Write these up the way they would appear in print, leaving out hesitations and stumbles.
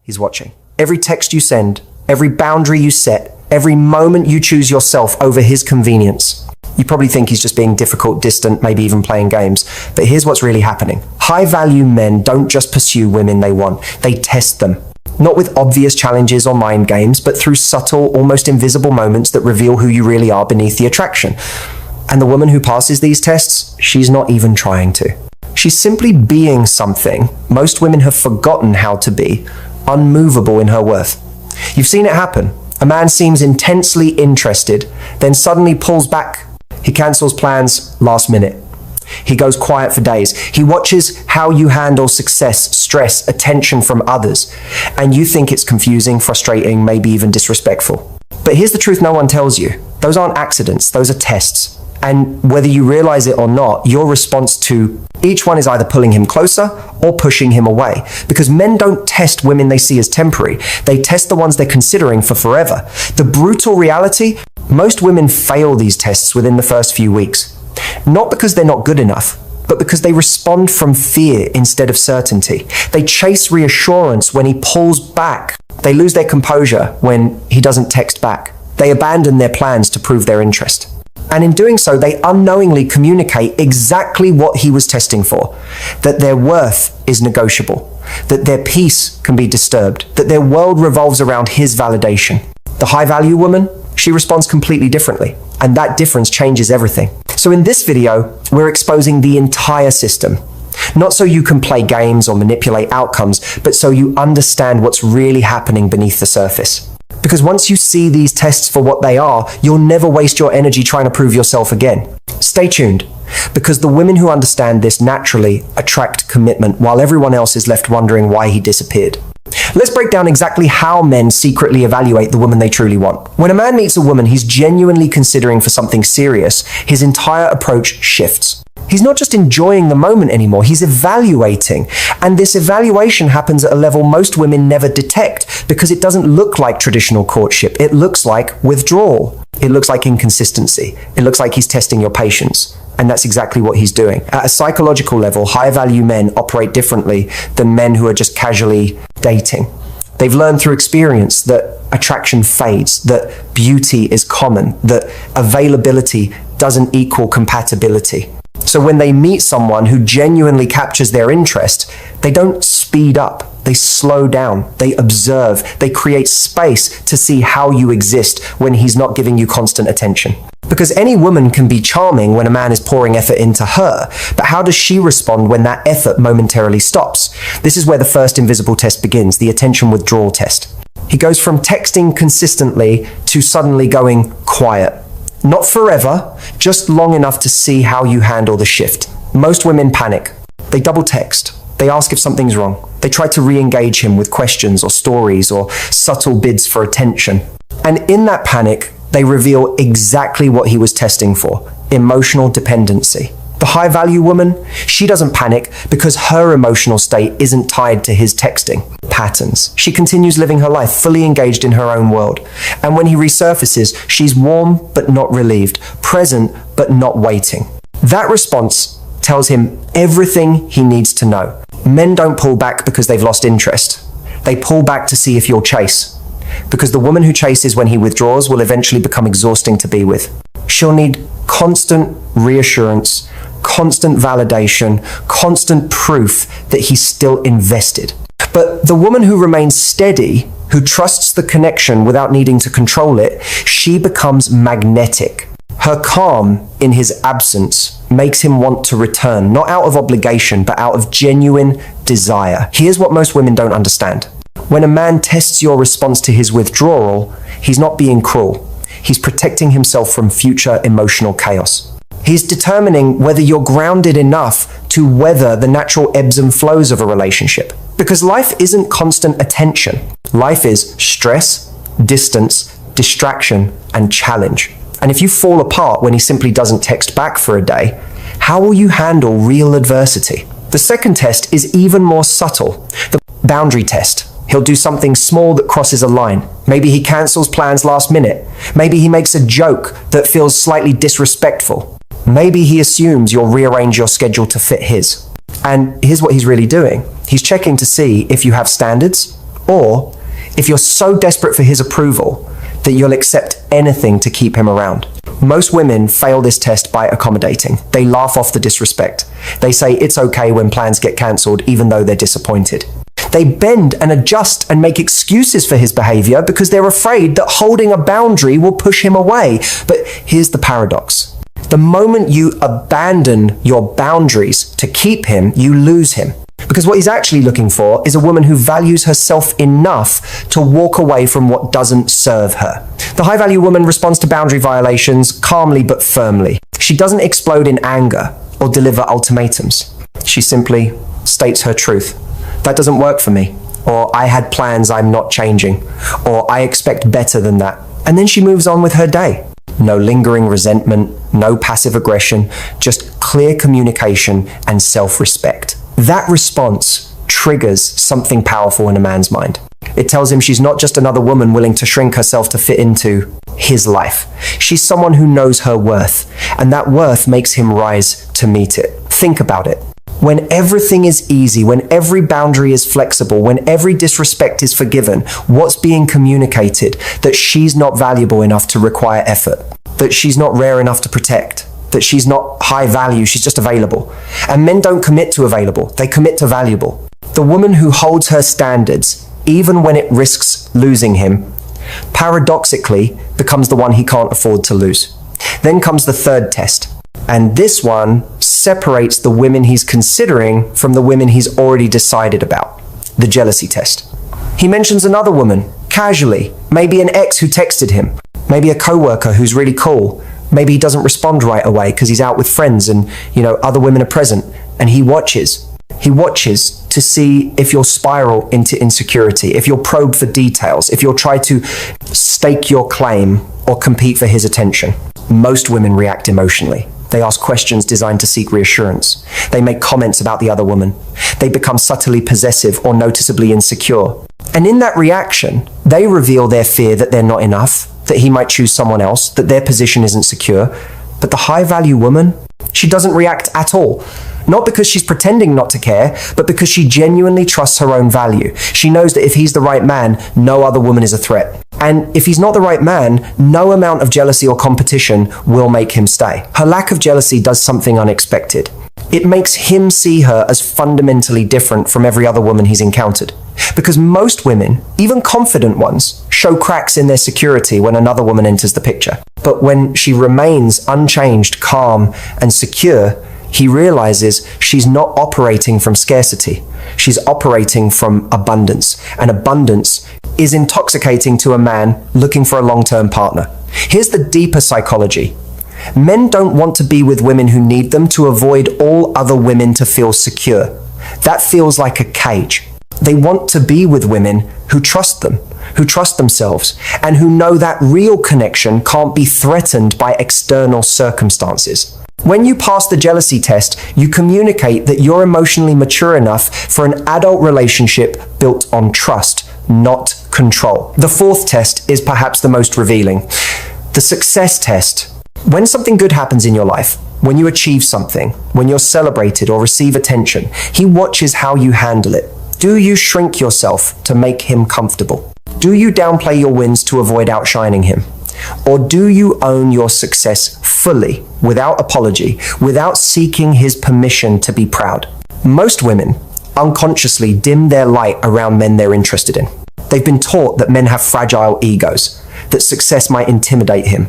he's watching. Every text you send, every boundary you set, every moment you choose yourself over his convenience. You probably think he's just being difficult, distant, maybe even playing games. But here's what's really happening. High-value men don't just pursue women they want. They test them. Not with obvious challenges or mind games, but through subtle, almost invisible moments that reveal who you really are beneath the attraction. And the woman who passes these tests, she's not even trying to. She's simply being something most women have forgotten how to be, unmovable in her worth. You've seen it happen. A man seems intensely interested, then suddenly pulls back. He cancels plans last minute. He goes quiet for days. He watches how you handle success, stress, attention from others, and you think it's confusing, frustrating, maybe even disrespectful. But here's the truth no one tells you. Those aren't accidents, those are tests. And whether you realize it or not, your response to each one is either pulling him closer or pushing him away. Because men don't test women they see as temporary. They test the ones they're considering for forever. The brutal reality, most women fail these tests within the first few weeks. Not because they're not good enough, but because they respond from fear instead of certainty. They chase reassurance when he pulls back. They lose their composure when he doesn't text back. They abandon their plans to prove their interest. And in doing so, they unknowingly communicate exactly what he was testing for. That their worth is negotiable. That their peace can be disturbed. That their world revolves around his validation. The high-value woman, she responds completely differently. And that difference changes everything. So in this video, we're exposing the entire system. Not so you can play games or manipulate outcomes, but so you understand what's really happening beneath the surface. Because once you see these tests for what they are, you'll never waste your energy trying to prove yourself again. Stay tuned, because the women who understand this naturally attract commitment, while everyone else is left wondering why he disappeared. Let's break down exactly how men secretly evaluate the woman they truly want. When a man meets a woman he's genuinely considering for something serious, his entire approach shifts. He's not just enjoying the moment anymore, he's evaluating. And this evaluation happens at a level most women never detect because it doesn't look like traditional courtship. It looks like withdrawal. It looks like inconsistency. It looks like he's testing your patience. And that's exactly what he's doing. At a psychological level, high-value men operate differently than men who are just casually dating. They've learned through experience that attraction fades, that beauty is common, that availability doesn't equal compatibility. So when they meet someone who genuinely captures their interest, they don't speed up, they slow down, they observe, they create space to see how you exist when he's not giving you constant attention. Because any woman can be charming when a man is pouring effort into her, but how does she respond when that effort momentarily stops? This is where the first invisible test begins, the attention withdrawal test. He goes from texting consistently to suddenly going quiet. Not forever, just long enough to see how you handle the shift. Most women panic. They double text. They ask if something's wrong. They try to re-engage him with questions or stories or subtle bids for attention. And in that panic, they reveal exactly what he was testing for: emotional dependency. The high-value woman, she doesn't panic because her emotional state isn't tied to his texting patterns. She continues living her life fully engaged in her own world. And when he resurfaces, she's warm but not relieved, present but not waiting. That response tells him everything he needs to know. Men don't pull back because they've lost interest. They pull back to see if you'll chase. Because the woman who chases when he withdraws will eventually become exhausting to be with. She'll need constant reassurance, constant validation, constant proof that he's still invested. But the woman who remains steady, who trusts the connection without needing to control it, she becomes magnetic. Her calm in his absence makes him want to return, not out of obligation, but out of genuine desire. Here's what most women don't understand. When a man tests your response to his withdrawal, he's not being cruel. He's protecting himself from future emotional chaos. He's determining whether you're grounded enough to weather the natural ebbs and flows of a relationship. Because life isn't constant attention. Life is stress, distance, distraction, and challenge. And if you fall apart when he simply doesn't text back for a day, how will you handle real adversity? The second test is even more subtle, the boundary test. He'll do something small that crosses a line. Maybe he cancels plans last minute. Maybe he makes a joke that feels slightly disrespectful. Maybe he assumes you'll rearrange your schedule to fit his. And here's what he's really doing. He's checking to see if you have standards or if you're so desperate for his approval that you'll accept anything to keep him around. Most women fail this test by accommodating. They laugh off the disrespect. They say it's okay when plans get cancelled even though they're disappointed. They bend and adjust and make excuses for his behavior because they're afraid that holding a boundary will push him away. But here's the paradox. The moment you abandon your boundaries to keep him, you lose him. Because what he's actually looking for is a woman who values herself enough to walk away from what doesn't serve her. The high-value woman responds to boundary violations calmly but firmly. She doesn't explode in anger or deliver ultimatums. She simply states her truth. That doesn't work for me. Or I had plans I'm not changing. Or I expect better than that. And then she moves on with her day. No lingering resentment, no passive aggression, just clear communication and self-respect. That response triggers something powerful in a man's mind. It tells him she's not just another woman willing to shrink herself to fit into his life. She's someone who knows her worth, and that worth makes him rise to meet it. Think about it. When everything is easy, when every boundary is flexible, when every disrespect is forgiven, what's being communicated? That she's not valuable enough to require effort, that she's not rare enough to protect, that she's not high value, she's just available. And men don't commit to available, they commit to valuable. The woman who holds her standards, even when it risks losing him, paradoxically becomes the one he can't afford to lose. Then comes the third test. And this one separates the women he's considering from the women he's already decided about. The jealousy test. He mentions another woman, casually, maybe an ex who texted him, maybe a coworker who's really cool. Maybe he doesn't respond right away because he's out with friends and, other women are present. And he watches. He watches to see if you'll spiral into insecurity, if you'll probe for details, if you'll try to stake your claim or compete for his attention. Most women react emotionally. They ask questions designed to seek reassurance. They make comments about the other woman. They become subtly possessive or noticeably insecure. And in that reaction, they reveal their fear that they're not enough, that he might choose someone else, that their position isn't secure. But the high-value woman, she doesn't react at all. Not because she's pretending not to care, but because she genuinely trusts her own value. She knows that if he's the right man, no other woman is a threat. And if he's not the right man, no amount of jealousy or competition will make him stay. Her lack of jealousy does something unexpected. It makes him see her as fundamentally different from every other woman he's encountered. Because most women, even confident ones, show cracks in their security when another woman enters the picture. But when she remains unchanged, calm, and secure, he realizes she's not operating from scarcity. She's operating from abundance. And abundance is intoxicating to a man looking for a long-term partner. Here's the deeper psychology. Men don't want to be with women who need them to avoid all other women to feel secure. That feels like a cage. They want to be with women who trust them, who trust themselves, and who know that real connection can't be threatened by external circumstances. When you pass the jealousy test, you communicate that you're emotionally mature enough for an adult relationship built on trust, not control. The fourth test is perhaps the most revealing. The success test. When something good happens in your life, when you achieve something, when you're celebrated or receive attention, he watches how you handle it. Do you shrink yourself to make him comfortable? Do you downplay your wins to avoid outshining him? Or do you own your success fully, without apology, without seeking his permission to be proud? Most women unconsciously dim their light around men they're interested in. They've been taught that men have fragile egos, that success might intimidate him,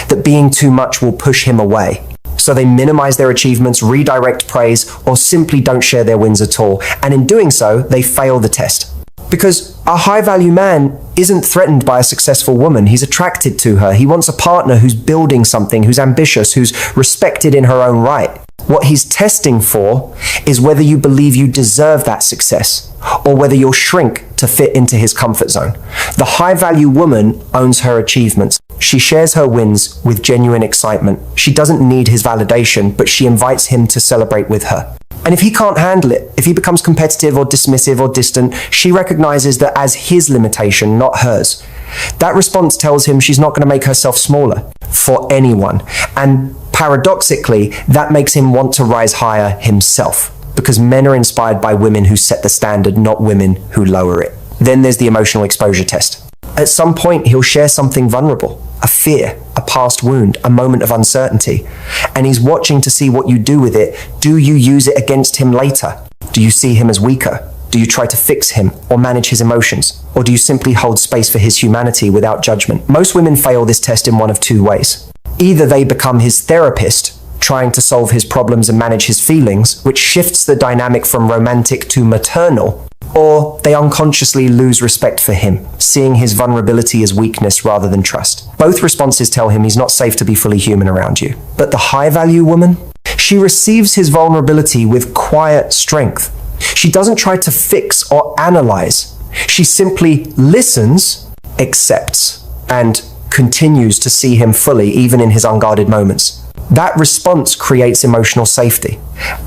that being too much will push him away. So they minimize their achievements, redirect praise, or simply don't share their wins at all. And in doing so, they fail the test. Because a high-value man isn't threatened by a successful woman. He's attracted to her. He wants a partner who's building something, who's ambitious, who's respected in her own right. What he's testing for is whether you believe you deserve that success, or whether you'll shrink to fit into his comfort zone. The high-value woman owns her achievements. She shares her wins with genuine excitement. She doesn't need his validation, but she invites him to celebrate with her. And if he can't handle it, if he becomes competitive or dismissive or distant, she recognizes that as his limitation, not hers. That response tells him she's not going to make herself smaller for anyone. And paradoxically, that makes him want to rise higher himself, because men are inspired by women who set the standard, not women who lower it. Then there's the emotional exposure test. At some point, he'll share something vulnerable, a fear, a past wound, a moment of uncertainty, and he's watching to see what you do with it. Do you use it against him later? Do you see him as weaker? Do you try to fix him or manage his emotions? Or do you simply hold space for his humanity without judgment? Most women fail this test in one of two ways. Either they become his therapist, trying to solve his problems and manage his feelings, which shifts the dynamic from romantic to maternal, or they unconsciously lose respect for him, seeing his vulnerability as weakness rather than trust. Both responses tell him he's not safe to be fully human around you. But the high-value woman, she receives his vulnerability with quiet strength. She doesn't try to fix or analyze. She simply listens, accepts, and continues to see him fully, even in his unguarded moments. That response creates emotional safety.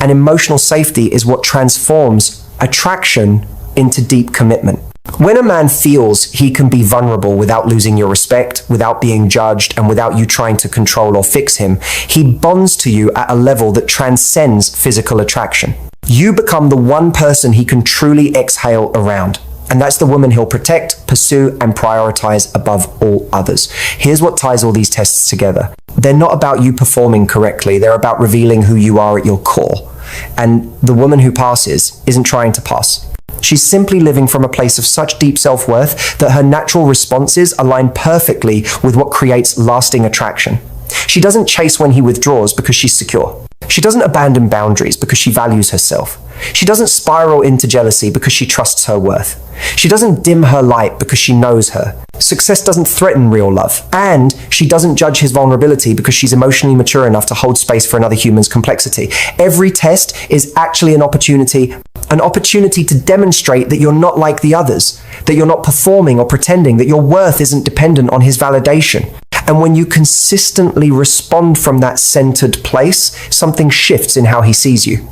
And emotional safety is what transforms attraction into deep commitment. When a man feels he can be vulnerable without losing your respect, without being judged, and without you trying to control or fix him, he bonds to you at a level that transcends physical attraction. You become the one person he can truly exhale around. And that's the woman he'll protect, pursue, and prioritize above all others. Here's what ties all these tests together. They're not about you performing correctly. They're about revealing who you are at your core. And the woman who passes isn't trying to pass. She's simply living from a place of such deep self-worth that her natural responses align perfectly with what creates lasting attraction. She doesn't chase when he withdraws because she's secure. She doesn't abandon boundaries because she values herself. She doesn't spiral into jealousy because she trusts her worth. She doesn't dim her light because she knows her. Success doesn't threaten real love. And she doesn't judge his vulnerability because she's emotionally mature enough to hold space for another human's complexity. Every test is actually an opportunity to demonstrate that you're not like the others, that you're not performing or pretending, that your worth isn't dependent on his validation. And when you consistently respond from that centered place, something shifts in how he sees you.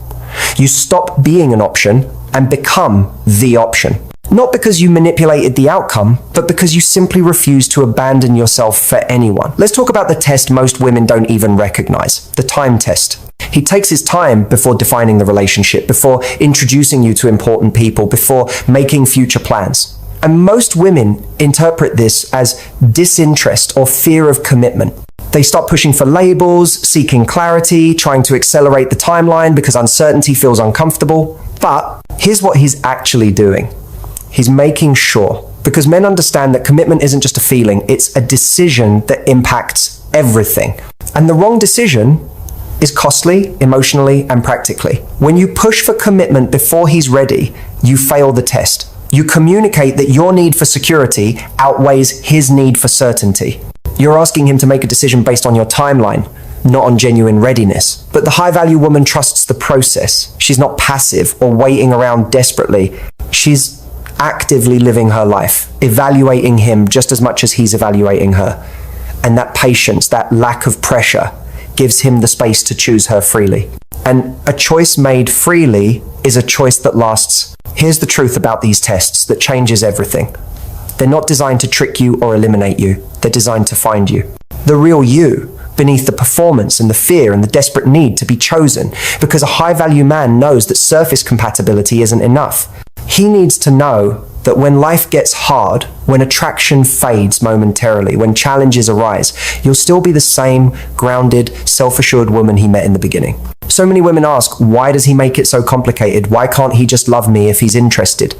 You stop being an option and become the option. Not because you manipulated the outcome, but because you simply refuse to abandon yourself for anyone. Let's talk about the test most women don't even recognize, the time test. He takes his time before defining the relationship, before introducing you to important people, before making future plans. And most women interpret this as disinterest or fear of commitment. They start pushing for labels, seeking clarity, trying to accelerate the timeline because uncertainty feels uncomfortable. But here's what he's actually doing. He's making sure, because men understand that commitment isn't just a feeling, it's a decision that impacts everything. And the wrong decision is costly, emotionally, and practically. When you push for commitment before he's ready, you fail the test. You communicate that your need for security outweighs his need for certainty. You're asking him to make a decision based on your timeline, not on genuine readiness. But the high-value woman trusts the process. She's not passive or waiting around desperately. She's actively living her life, evaluating him just as much as he's evaluating her. And that patience, that lack of pressure, gives him the space to choose her freely. And a choice made freely is a choice that lasts. Here's the truth about these tests that changes everything. They're not designed to trick you or eliminate you. They're designed to find you. The real you, beneath the performance and the fear and the desperate need to be chosen, because a high-value man knows that surface compatibility isn't enough. He needs to know that when life gets hard, when attraction fades momentarily, when challenges arise, you'll still be the same grounded, self-assured woman he met in the beginning. So many women ask, why does he make it so complicated? Why can't he just love me if he's interested?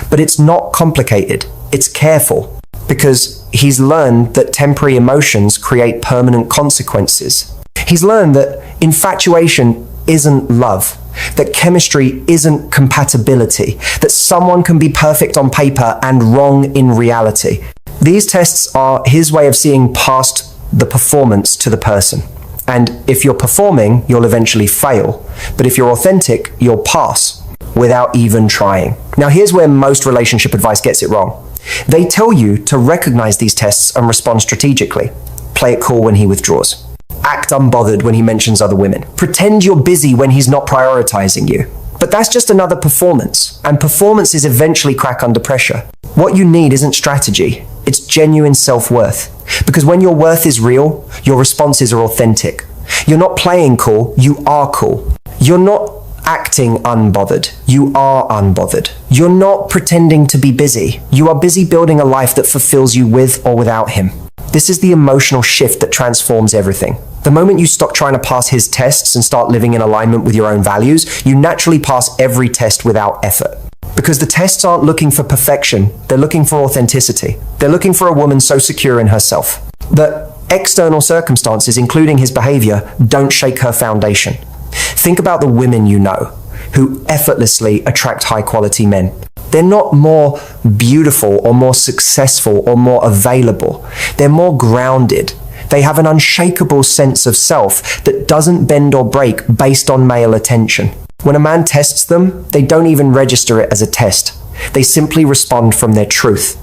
But it's not complicated. It's careful, because he's learned that temporary emotions create permanent consequences. He's learned that infatuation isn't love, that chemistry isn't compatibility, that someone can be perfect on paper and wrong in reality. These tests are his way of seeing past the performance to the person. And if you're performing, you'll eventually fail. But if you're authentic, you'll pass without even trying. Now, here's where most relationship advice gets it wrong. They tell you to recognize these tests and respond strategically. Play it cool when he withdraws. Act unbothered when he mentions other women. Pretend you're busy when he's not prioritizing you. But that's just another performance, and performances eventually crack under pressure. What you need isn't strategy, it's genuine self-worth. Because when your worth is real, your responses are authentic. You're not playing cool, you are cool. You're not acting unbothered. You are unbothered. You're not pretending to be busy. You are busy building a life that fulfills you with or without him. This is the emotional shift that transforms everything. The moment you stop trying to pass his tests and start living in alignment with your own values, you naturally pass every test without effort. Because the tests aren't looking for perfection, they're looking for authenticity. They're looking for a woman so secure in herself that external circumstances, including his behavior, don't shake her foundation. Think about the women you know who effortlessly attract high-quality men. They're not more beautiful or more successful or more available. They're more grounded. They have an unshakable sense of self that doesn't bend or break based on male attention. When a man tests them, they don't even register it as a test. They simply respond from their truth.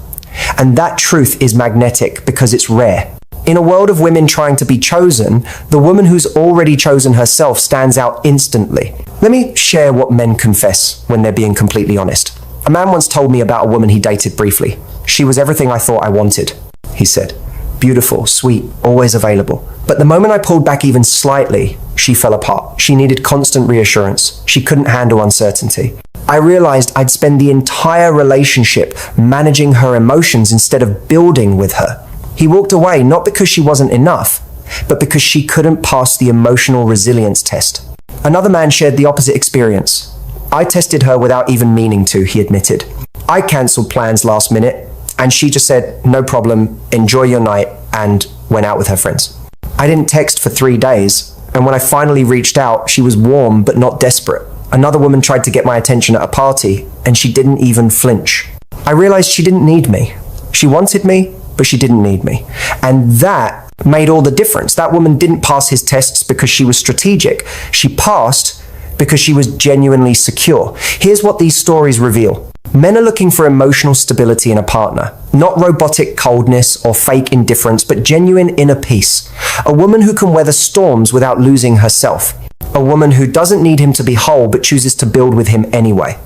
And that truth is magnetic because it's rare. In a world of women trying to be chosen, the woman who's already chosen herself stands out instantly. Let me share what men confess when they're being completely honest. A man once told me about a woman he dated briefly. She was everything I thought I wanted, he said. Beautiful, sweet, always available. But the moment I pulled back even slightly, she fell apart. She needed constant reassurance. She couldn't handle uncertainty. I realized I'd spend the entire relationship managing her emotions instead of building with her. He walked away not because she wasn't enough, but because she couldn't pass the emotional resilience test. Another man shared the opposite experience. I tested her without even meaning to, he admitted. I cancelled plans last minute, and she just said, no problem, enjoy your night, and went out with her friends. I didn't text for 3 days, and when I finally reached out, she was warm but not desperate. Another woman tried to get my attention at a party, and she didn't even flinch. I realized she didn't need me. She wanted me, but she didn't need me. And that made all the difference. That woman didn't pass his tests because she was strategic. She passed because she was genuinely secure. Here's what these stories reveal. Men are looking for emotional stability in a partner, not robotic coldness or fake indifference, but genuine inner peace. A woman who can weather storms without losing herself. A woman who doesn't need him to be whole, but chooses to build with him anyway.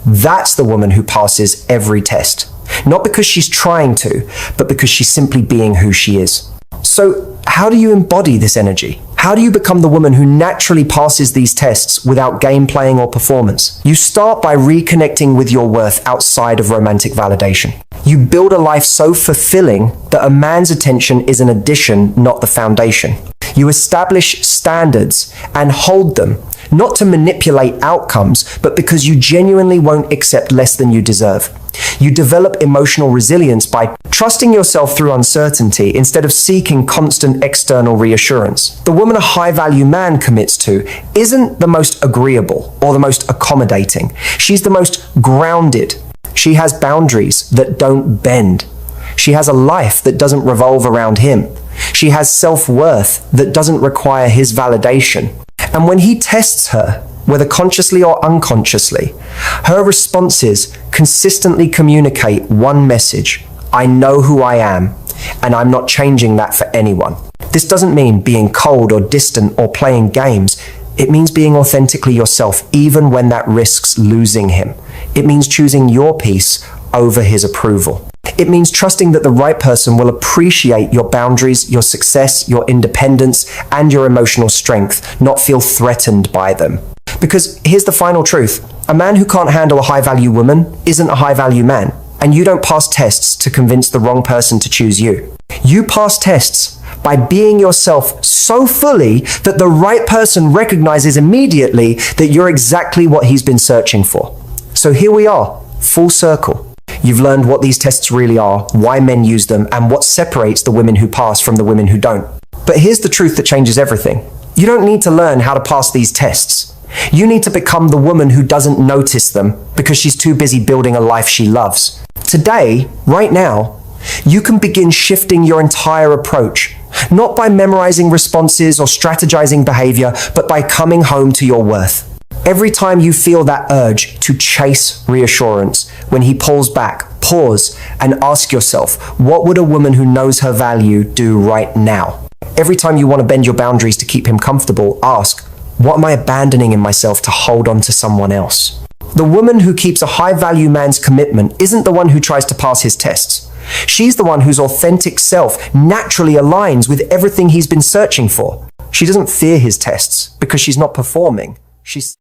That's the woman who passes every test. Not because she's trying to, but because she's simply being who she is. So, how do you embody this energy? How do you become the woman who naturally passes these tests without game playing or performance? You start by reconnecting with your worth outside of romantic validation. You build a life so fulfilling that a man's attention is an addition, not the foundation. You establish standards and hold them, not to manipulate outcomes, but because you genuinely won't accept less than you deserve. You develop emotional resilience by trusting yourself through uncertainty instead of seeking constant external reassurance. The woman a high-value man commits to isn't the most agreeable or the most accommodating. She's the most grounded. She has boundaries that don't bend. She has a life that doesn't revolve around him. She has self-worth that doesn't require his validation. And when he tests her, whether consciously or unconsciously, her responses consistently communicate one message: I know who I am, and I'm not changing that for anyone. This doesn't mean being cold or distant or playing games. It means being authentically yourself, even when that risks losing him. It means choosing your peace over his approval. It means trusting that the right person will appreciate your boundaries, your success, your independence, and your emotional strength, not feel threatened by them. Because here's the final truth. A man who can't handle a high-value woman isn't a high-value man. And you don't pass tests to convince the wrong person to choose you. You pass tests by being yourself so fully that the right person recognizes immediately that you're exactly what he's been searching for. So here we are, full circle. You've learned what these tests really are, why men use them, and what separates the women who pass from the women who don't. But here's the truth that changes everything. You don't need to learn how to pass these tests. You need to become the woman who doesn't notice them because she's too busy building a life she loves. Today, right now, you can begin shifting your entire approach, not by memorizing responses or strategizing behavior, but by coming home to your worth. Every time you feel that urge to chase reassurance, when he pulls back, pause and ask yourself, what would a woman who knows her value do right now? Every time you want to bend your boundaries to keep him comfortable, ask, what am I abandoning in myself to hold on to someone else? The woman who keeps a high-value man's commitment isn't the one who tries to pass his tests. She's the one whose authentic self naturally aligns with everything he's been searching for. She doesn't fear his tests because she's not performing. She's